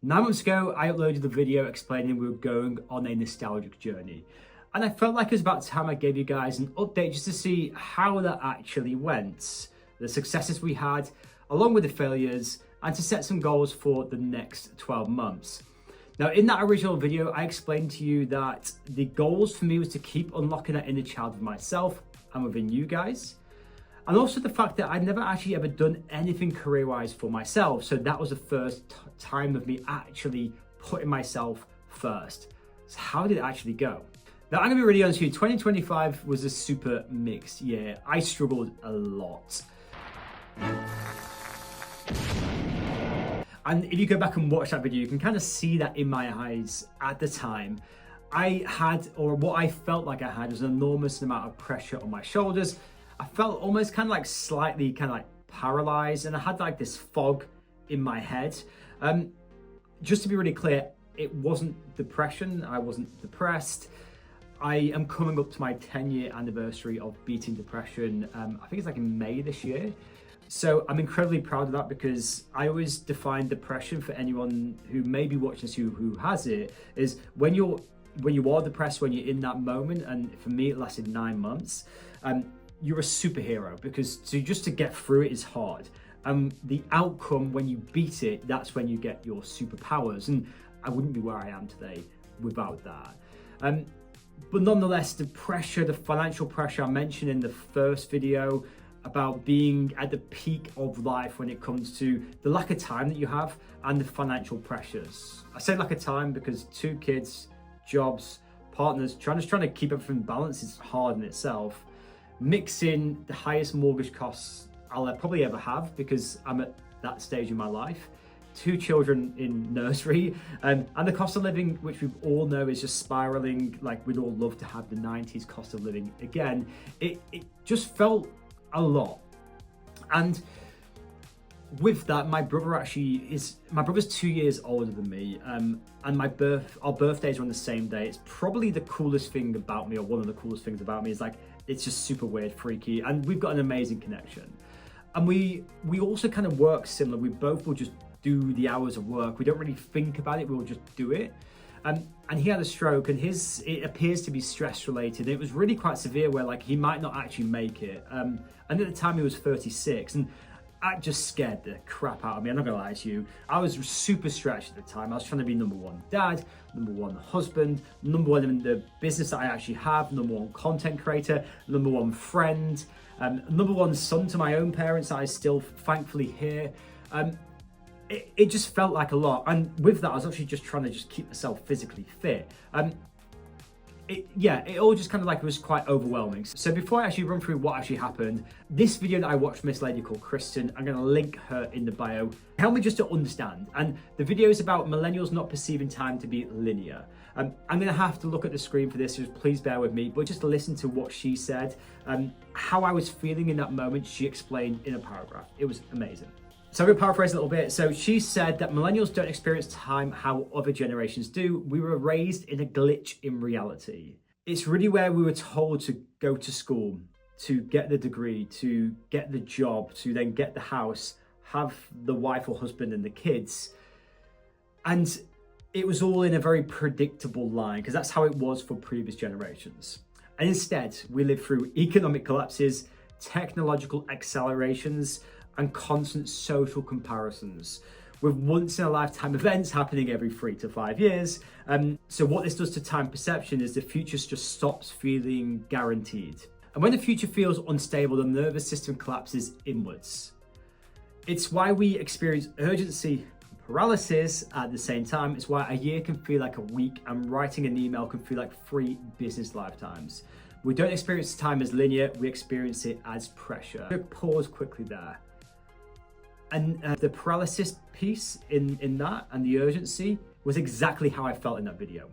9 months ago, I uploaded a video explaining we were going on a nostalgic journey. And I felt like it was about time I gave you guys an update just to see how that actually went, the successes we had, along with the failures, and to set some goals for the next 12 months. Now, in that original video, I explained to you that the goals for me was to keep unlocking that inner child of myself and within you guys. And also the fact that I'd never actually ever done anything career-wise for myself. So that was the first time of me actually putting myself first. So how did it actually go? Now, I'm gonna be really honest with you, 2025 was a super mixed year. I struggled a lot. And if you go back and watch that video, you can kind of see that in my eyes at the time. I had, or what I felt like I had, was an enormous amount of pressure on my shoulders. I felt almost kind of like slightly kind of like paralyzed, and I had like this fog in my head. Just to be really clear, it wasn't depression. I wasn't depressed. I am coming up to my 10-year anniversary of beating depression. I think it's like in May this year. So I'm incredibly proud of that, because I always define depression, for anyone who may be watching this who has it, is when you are depressed, when you're in that moment, and for me it lasted 9 months, you're a superhero, because just to get through it is hard. The outcome, when you beat it, that's when you get your superpowers, and I wouldn't be where I am today without that. But nonetheless, the pressure, the financial pressure I mentioned in the first video about being at the peak of life when it comes to the lack of time that you have and the financial pressures. I say lack of time because 2 kids, jobs, partners, trying to keep everything balanced is hard in itself. Mixing the highest mortgage costs I'll probably ever have, because I'm at that stage in my life. 2 children in nursery, and the cost of living, which we all know is just spiraling. Like, we'd all love to have the 90s cost of living again. It just felt a lot. And with that, my brother's 2 years older than me, and our birthdays are on the same day. It's probably the coolest thing about me, or one of the coolest things about me, is like, it's just super weird, freaky, and we've got an amazing connection. And we also kind of work similar. We both will just do the hours of work. We don't really think about it, we'll just do it. And he had a stroke, and it appears to be stress related. It was really quite severe, where like he might not actually make it. And at the time he was 36, and that just scared the crap out of me. I'm not gonna lie to you. I was super stretched at the time. I was trying to be #1 dad, #1 husband, #1 in the business that I actually have, #1 content creator, #1 friend, #1 son to my own parents that I still thankfully hear. It just felt like a lot. And with that, I was actually just trying to keep myself physically fit. It all just kind of like was quite overwhelming. So before I actually run through what actually happened, this video that I watched from this lady called Kristen, I'm gonna link her in the bio. Help me just to understand. And the video is about millennials not perceiving time to be linear. I'm gonna have to look at the screen for this, so please bear with me, but just listen to what she said, how I was feeling in that moment. She explained in a paragraph. It was amazing. So I'm going to paraphrase a little bit. So she said that millennials don't experience time how other generations do. We were raised in a glitch in reality. It's really where we were told to go to school, to get the degree, to get the job, to then get the house, have the wife or husband and the kids. And it was all in a very predictable line, because that's how it was for previous generations. And instead, we lived through economic collapses, technological accelerations, and constant social comparisons, with once-in-a-lifetime events happening every 3 to 5 years. So what this does to time perception is the future just stops feeling guaranteed. And when the future feels unstable, the nervous system collapses inwards. It's why we experience urgency and paralysis at the same time. It's why a year can feel like a week, and writing an email can feel like 3 business lifetimes. We don't experience time as linear, we experience it as pressure. Pause quickly there. And the paralysis piece in that, and the urgency, was exactly how I felt in that video.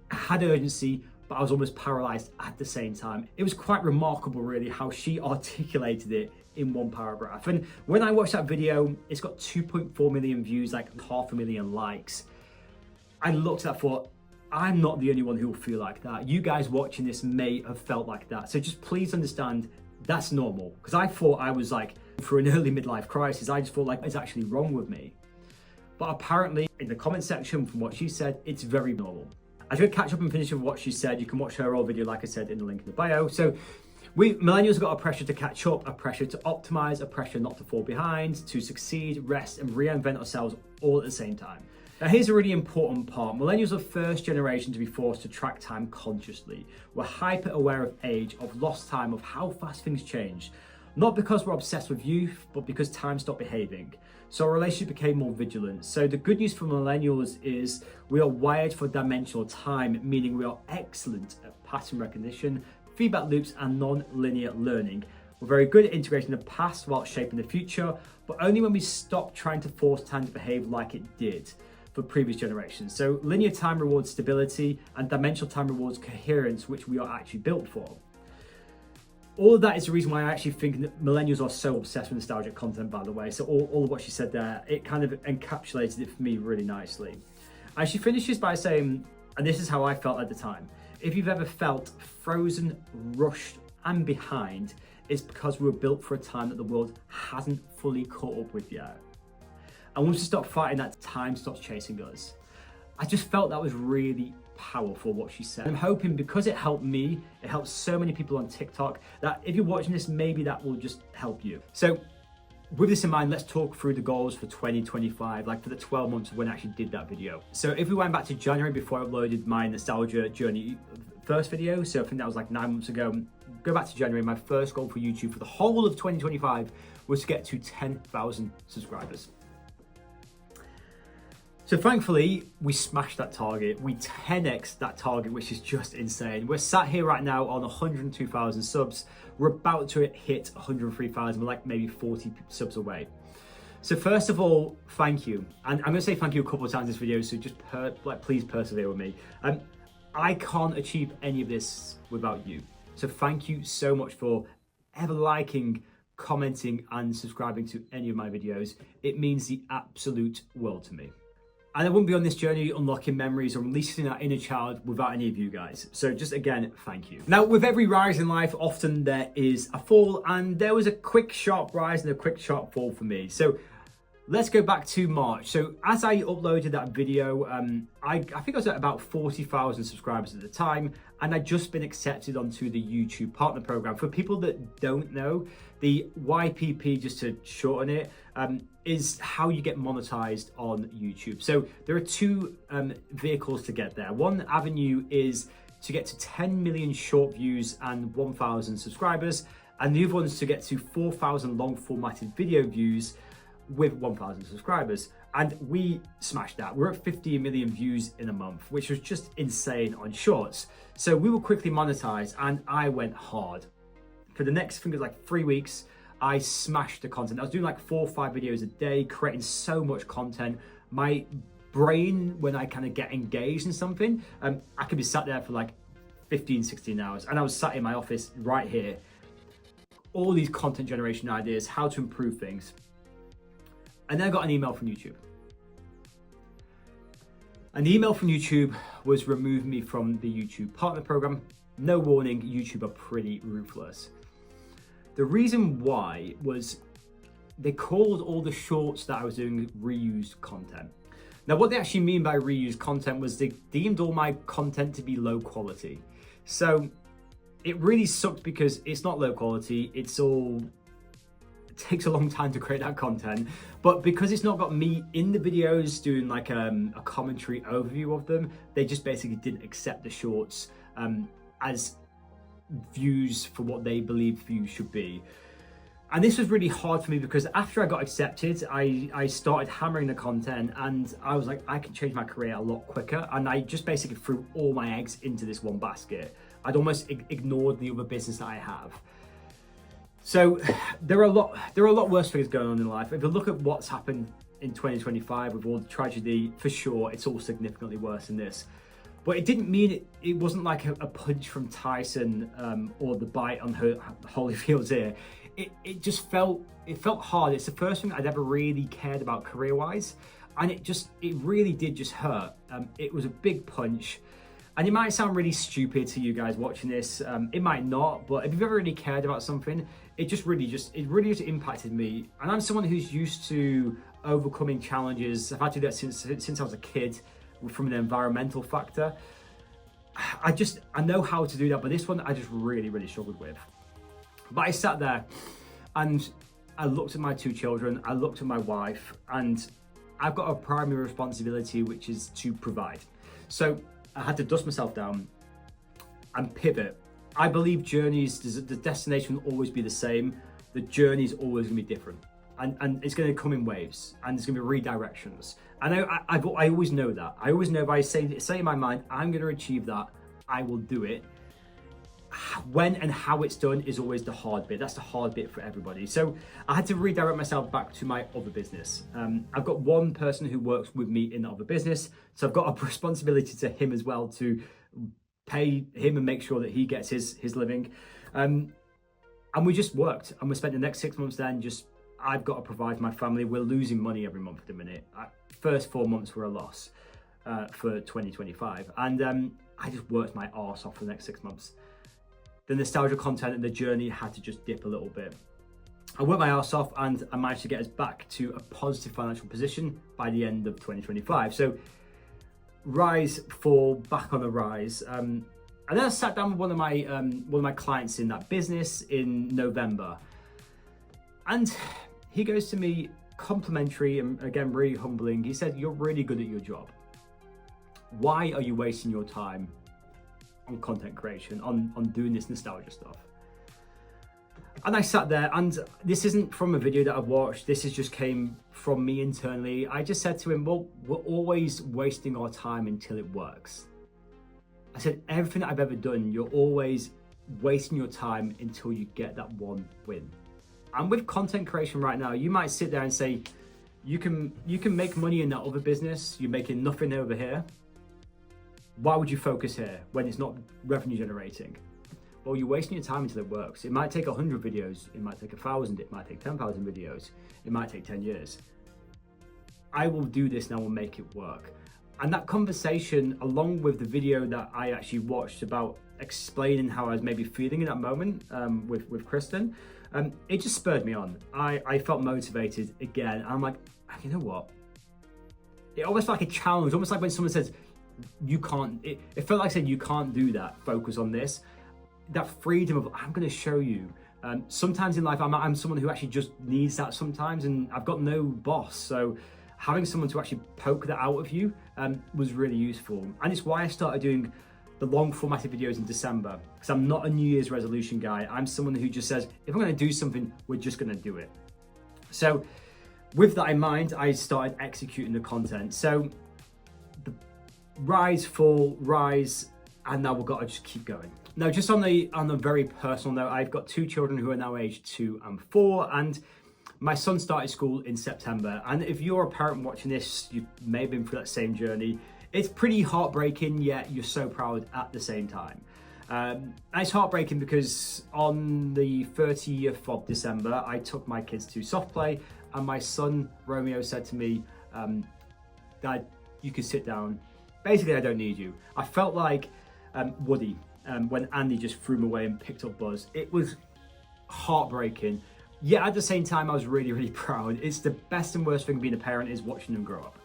I had urgency, but I was almost paralyzed at the same time. It was quite remarkable, really, how she articulated it in one paragraph. And when I watched that video, it's got 2.4 million views, like 500,000 likes. I looked at that and thought, I'm not the only one who will feel like that. You guys watching this may have felt like that. So just please understand, that's normal. Because I thought I was like, for an early midlife crisis, I just felt like it's actually wrong with me. But apparently in the comment section from what she said, it's very normal. As we catch up and finish with what she said, you can watch her old video, like I said, in the link in the bio. So we millennials have got a pressure to catch up, a pressure to optimize, a pressure not to fall behind, to succeed, rest, and reinvent ourselves all at the same time. Now here's a really important part. Millennials are the first generation to be forced to track time consciously. We're hyper aware of age, of lost time, of how fast things change. Not because we're obsessed with youth, but because time stopped behaving. So our relationship became more vigilant. So the good news for millennials is we are wired for dimensional time, meaning we are excellent at pattern recognition, feedback loops, and non-linear learning. We're very good at integrating the past while shaping the future, but only when we stop trying to force time to behave like it did for previous generations. So linear time rewards stability and dimensional time rewards coherence, which we are actually built for. All of that is the reason why I actually think that millennials are so obsessed with nostalgic content, by the way. So all of what she said there, it kind of encapsulated it for me really nicely. And she finishes by saying, and this is how I felt at the time, if you've ever felt frozen, rushed, and behind, it's because we were built for a time that the world hasn't fully caught up with yet. And once we stop fighting that, time stops chasing us. I just felt that was really powerful what she said. I'm hoping because it helped me, it helps so many people on TikTok, that if you're watching this, maybe that will just help you. So with this in mind, let's talk through the goals for 2025, like for the 12 months when I actually did that video. So if we went back to January before I uploaded my nostalgia journey first video, so I think that was like 9 months ago, go back to January, my first goal for YouTube for the whole of 2025 was to get to 10,000 subscribers. So thankfully, we smashed that target. We 10x that target, which is just insane. We're sat here right now on 102,000 subs. We're about to hit 103,000. We're like maybe 40 subs away. So first of all, thank you. And I'm gonna say thank you a couple of times in this video, so just please persevere with me. I can't achieve any of this without you. So thank you so much for ever liking, commenting, and subscribing to any of my videos. It means the absolute world to me. And I wouldn't be on this journey unlocking memories or releasing that inner child without any of you guys. So just again, thank you. Now, with every rise in life, often there is a fall, and there was a quick sharp rise and a quick sharp fall for me. So let's go back to March. So as I uploaded that video, I think I was at about 40,000 subscribers at the time, and I'd just been accepted onto the YouTube Partner Program. For people that don't know, the YPP, just to shorten it, is how you get monetized on YouTube. So there are two vehicles to get there. One avenue is to get to 10 million short views and 1,000 subscribers, and the other one is to get to 4,000 long formatted video views with 1,000 subscribers. And we smashed that. We're at 50 million views in a month, which was just insane on shorts. So we were quickly monetized, and I went hard. For the next, I think it was like 3 weeks, I smashed the content. I was doing like 4 or 5 videos a day, creating so much content. My brain, when I kind of get engaged in something, I could be sat there for like 15, 16 hours. And I was sat in my office right here, all these content generation ideas, how to improve things. And then I got an email from YouTube. And the email from YouTube was removing me from the YouTube Partner Program. No warning, YouTube are pretty ruthless. The reason why was they called all the shorts that I was doing reused content. Now, what they actually mean by reused content was they deemed all my content to be low quality. So it really sucked because it's not low quality, it takes a long time to create that content, but because it's not got me in the videos doing like a commentary overview of them, they just basically didn't accept the shorts as views for what they believe views should be. And this was really hard for me because after I got accepted, I started hammering the content, and I was like, I can change my career a lot quicker. And I just basically threw all my eggs into this one basket. I'd almost ignored the other business that I have. So there are a lot worse things going on in life. If you look at what's happened in 2025 with all the tragedy, for sure, it's all significantly worse than this. But it didn't mean it wasn't like a punch from Tyson or the bite on Holyfield's ear. It just felt hard. It's the first thing I'd ever really cared about career-wise, and it really did just hurt. It was a big punch, and it might sound really stupid to you guys watching this. It might not, but if you've ever really cared about something, it really just impacted me. And I'm someone who's used to overcoming challenges. I've had to do that since I was a kid from an environmental factor. I know how to do that, but this one I just really struggled with. But I sat there and I looked at my two children, I looked at my wife, and I've got a primary responsibility, which is to provide. So I had to dust myself down and pivot. I believe journeys, the destination will always be the same. The journey is always gonna be different. And it's gonna come in waves, and there's gonna be redirections. And I always know that. I always know if I say in my mind, I'm gonna achieve that, I will do it. When and how it's done is always the hard bit. That's the hard bit for everybody. So I had to redirect myself back to my other business. I've got one person who works with me in the other business, so I've got a responsibility to him as well to pay him and make sure that he gets his living. And we just worked, and we spent the next 6 months then I've got to provide for my family. We're losing money every month at the minute. First 4 months were a loss for 2025. And I just worked my arse off for the next 6 months. The nostalgia content and the journey had to just dip a little bit. I worked my arse off, and I managed to get us back to a positive financial position by the end of 2025. So rise, fall, back on the rise. And then I sat down with one of my clients in that business in November, and he goes to me complimentary and again really humbling. He said, "You're really good at your job. Why are you wasting your time on content creation, on doing this nostalgia stuff?" And I sat there, and this isn't from a video that I've watched, this just came from me internally. I just said to him, well, we're always wasting our time until it works. I said, everything that I've ever done, you're always wasting your time until you get that one win. And with content creation right now, you might sit there and say, you can make money in that other business, you're making nothing over here. Why would you focus here when it's not revenue generating? Well, you're wasting your time until it works. It might take 100 videos, it might take 1,000, it might take 10,000 videos, it might take 10 years. I will do this and I will make it work. And that conversation, along with the video that I actually watched about explaining how I was maybe feeling in that moment with Kristen, it just spurred me on. I felt motivated again. And I'm like, you know what? It almost felt like a challenge, almost like when someone says, you can't, it felt like saying, you can't do that, focus on this. That freedom of, I'm gonna show you. Sometimes in life, I'm someone who actually just needs that sometimes, and I've got no boss. So having someone to actually poke that out of you was really useful. And it's why I started doing the long formatted videos in December, because I'm not a New Year's resolution guy. I'm someone who just says, if I'm gonna do something, we're just gonna do it. So with that in mind, I started executing the content. So the rise, fall, rise, and now we've got to just keep going. Now, just on the very personal note, I've got two children who are now aged 2 and 4, and my son started school in September. And if you're a parent watching this, you may have been through that same journey. It's pretty heartbreaking, yet you're so proud at the same time. And it's heartbreaking because on the 30th of December, I took my kids to soft play, and my son Romeo said to me, "Dad, you can sit down. Basically, I don't need you." I felt like Woody when Andy just threw him away and picked up Buzz. It was heartbreaking. Yet at the same time, I was really, really proud. It's the best and worst thing being a parent is watching them grow up.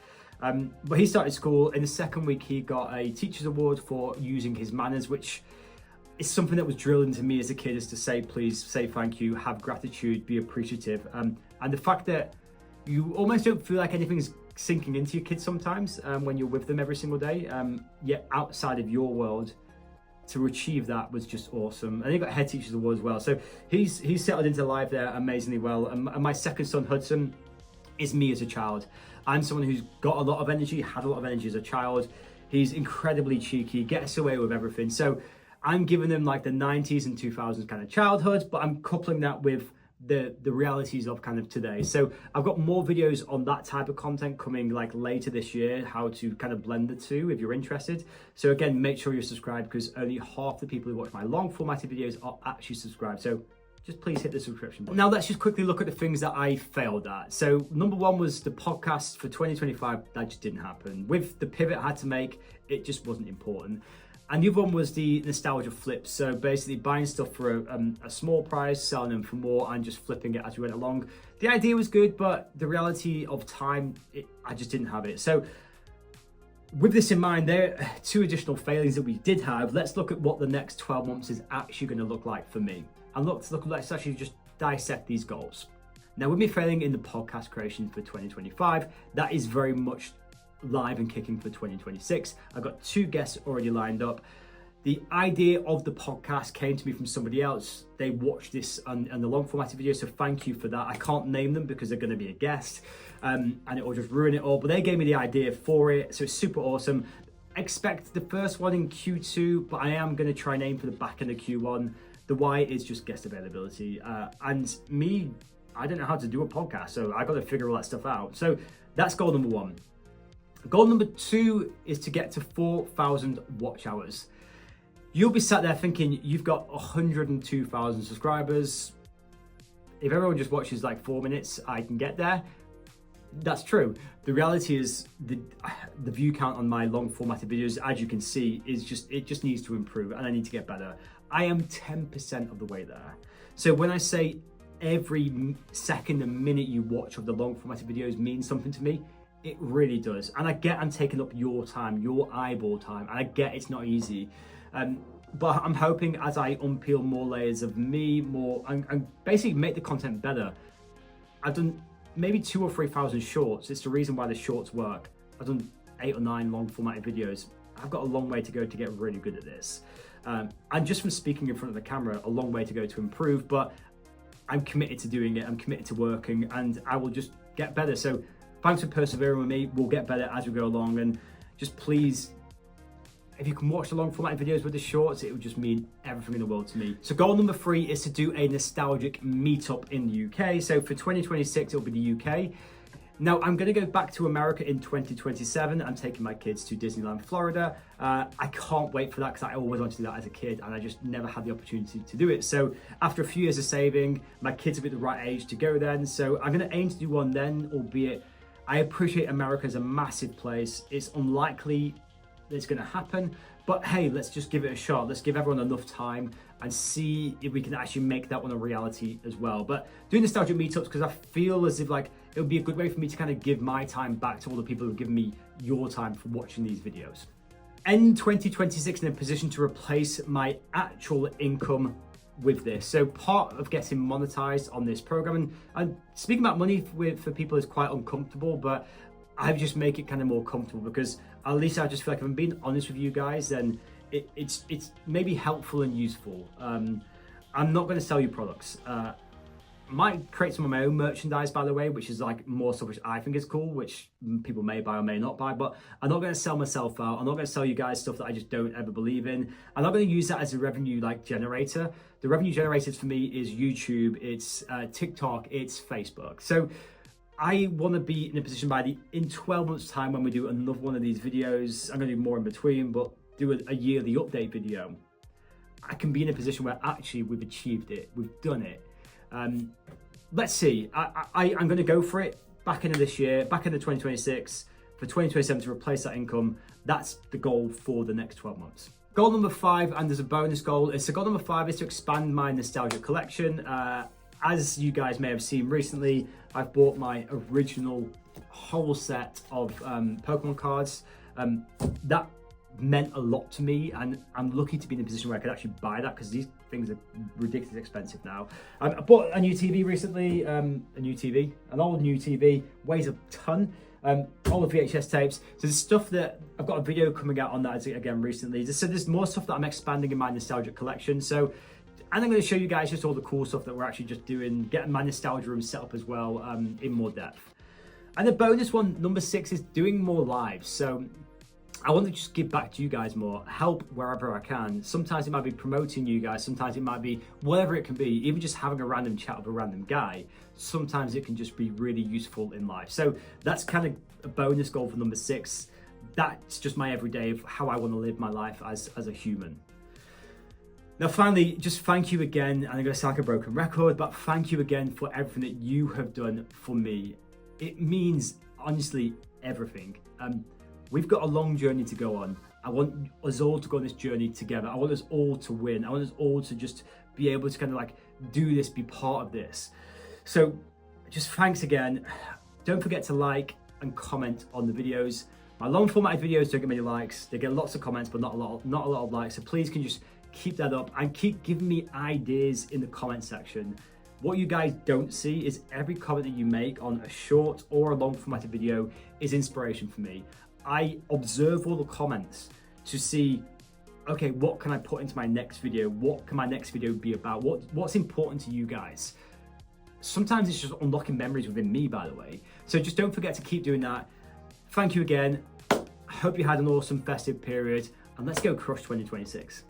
But he started school. In the second week, he got a teacher's award for using his manners, which is something that was drilled into me as a kid, is to say please, say thank you, have gratitude, be appreciative. And the fact that you almost don't feel like anything's sinking into your kids sometimes when you're with them every single day, yet outside of your world, to achieve that was just awesome. And he got a head teacher's award as well. So he's settled into life there amazingly well. And my second son, Hudson, is me as a child. I'm someone who's got a lot of energy, had a lot of energy as a child. He's incredibly cheeky, gets away with everything. So I'm giving them like the 90s and 2000s kind of childhood, but I'm coupling that with the realities of kind of today. So I've got more videos on that type of content coming like later this year, how to kind of blend the two if you're interested. So again, make sure you're subscribed, because only half the people who watch my long formatted videos are actually subscribed. So just please hit the subscription button. Now let's just quickly look at the things that I failed at. So number one was the podcast for 2025. That just didn't happen. With the pivot I had to make, it just wasn't important. And the other one was the nostalgia flips. So basically buying stuff for a small price, selling them for more, and just flipping it as we went along. The idea was good, but the reality of time, I just didn't have it. So with this in mind, there are 2 additional failings that we did have. Let's look at what the next 12 months is actually going to look like for me. And let's actually just dissect these goals. Now, with me failing in the podcast creation for 2025, that is very much live and kicking for 2026. I've got 2 guests already lined up. The idea of the podcast came to me from somebody else. They watched this on the long formatted video, so thank you for that. I can't name them because they're going to be a guest, and it will just ruin it all. But they gave me the idea for it, so it's super awesome. Expect the first one in Q2, but I am going to try and aim for the back end of Q1. The why is just guest availability, and me, I don't know how to do a podcast, so I got to figure all that stuff out. So that's goal number 1. Goal number 2 is to get to 4,000 watch hours. You'll be sat there thinking you've got 102,000 subscribers. If everyone just watches like 4 minutes, I can get there. That's true. The reality is the view count on my long formatted videos, as you can see, it just needs to improve, and I need to get better. I am 10% of the way there. So when I say every second and minute you watch of the long formatted videos means something to me, it really does. And I get I'm taking up your time, your eyeball time, and I get it's not easy. But I'm hoping as I unpeel more layers of me, and basically make the content better. I've done maybe 2,000 or 3,000 shorts. It's the reason why the shorts work. I've done 8 or 9 long formatted videos. I've got a long way to go to get really good at this. And just from speaking in front of the camera, a long way to go to improve, but I'm committed to doing it. I'm committed to working, and I will just get better. So thanks for persevering with me. We'll get better as we go along, and just please, if you can watch the long formatted videos with the shorts, it would just mean everything in the world to me. So goal number 3 is to do a nostalgic meetup in the UK. So for 2026, it'll be the UK. Now, I'm going to go back to America in 2027. I'm taking my kids to Disneyland, Florida. I can't wait for that because I always wanted to do that as a kid, and I just never had the opportunity to do it. So after a few years of saving, my kids are at the right age to go then. So I'm going to aim to do one then, albeit I appreciate America as a massive place. It's unlikely that it's going to happen, but hey, let's just give it a shot. Let's give everyone enough time and see if we can actually make that one a reality as well. But doing nostalgic meetups, because I feel as if like it would be a good way for me to kind of give my time back to all the people who've given me your time for watching these videos. End 2026 in a position to replace my actual income with this. So part of getting monetized on this program, and speaking about money for people is quite uncomfortable, but I just make it kind of more comfortable because at least I just feel like if I'm being honest with you guys, then it's maybe helpful and useful. I'm not going to sell you products. Might create some of my own merchandise, by the way, which is like more stuff which I think is cool, which people may buy or may not buy, but I'm not going to sell myself out. I'm not going to sell you guys stuff that I just don't ever believe in. I'm not going to use that as a revenue like generator. The revenue generated for me is YouTube, it's TikTok, it's Facebook. So I want to be in a position in 12 months time when we do another one of these videos, I'm going to do more in between, but do a yearly update video. I can be in a position where actually we've achieved it, we've done it. Let's see, I'm going to go for it back into this year, back into 2026, for 2027 to replace that income. That's the goal for the next 12 months. Goal number 5, and there's a bonus goal. So goal number 5 is to expand my nostalgia collection. As you guys may have seen recently, I've bought my original whole set of Pokemon cards. That meant a lot to me, and I'm lucky to be in a position where I could actually buy that because these things are ridiculously expensive now. I bought a new TV recently, an old new TV, weighs a ton. All the VHS tapes. So there's stuff that I've got a video coming out on that again recently. So there's more stuff that I'm expanding in my nostalgic collection. So, and I'm going to show you guys just all the cool stuff that we're actually just doing, getting my nostalgia room set up as well in more depth. And the bonus one, number 6, is doing more lives. So I want to just give back to you guys more, help wherever I can. Sometimes it might be promoting you guys, sometimes it might be whatever it can be, even just having a random chat with a random guy. Sometimes it can just be really useful in life. So that's kind of a bonus goal for number 6. That's just my everyday of how I want to live my life as a human. Now finally, just thank you again, and I'm going to sound like a broken record, but thank you again for everything that you have done for me. It means, honestly, everything. we've got a long journey to go on. I want us all to go on this journey together. I want us all to win. I want us all to just be able to kind of like do this, be part of this. So just thanks again. Don't forget to like and comment on the videos. My long formatted videos don't get many likes. They get lots of comments, but not a lot of likes. So please can you just keep that up and keep giving me ideas in the comment section. What you guys don't see is every comment that you make on a short or a long formatted video is inspiration for me. I observe all the comments to see, okay, what can I put into my next video? What can my next video be about? What's important to you guys? Sometimes it's just unlocking memories within me, by the way. So just don't forget to keep doing that. Thank you again. I hope you had an awesome festive period, and let's go crush 2026.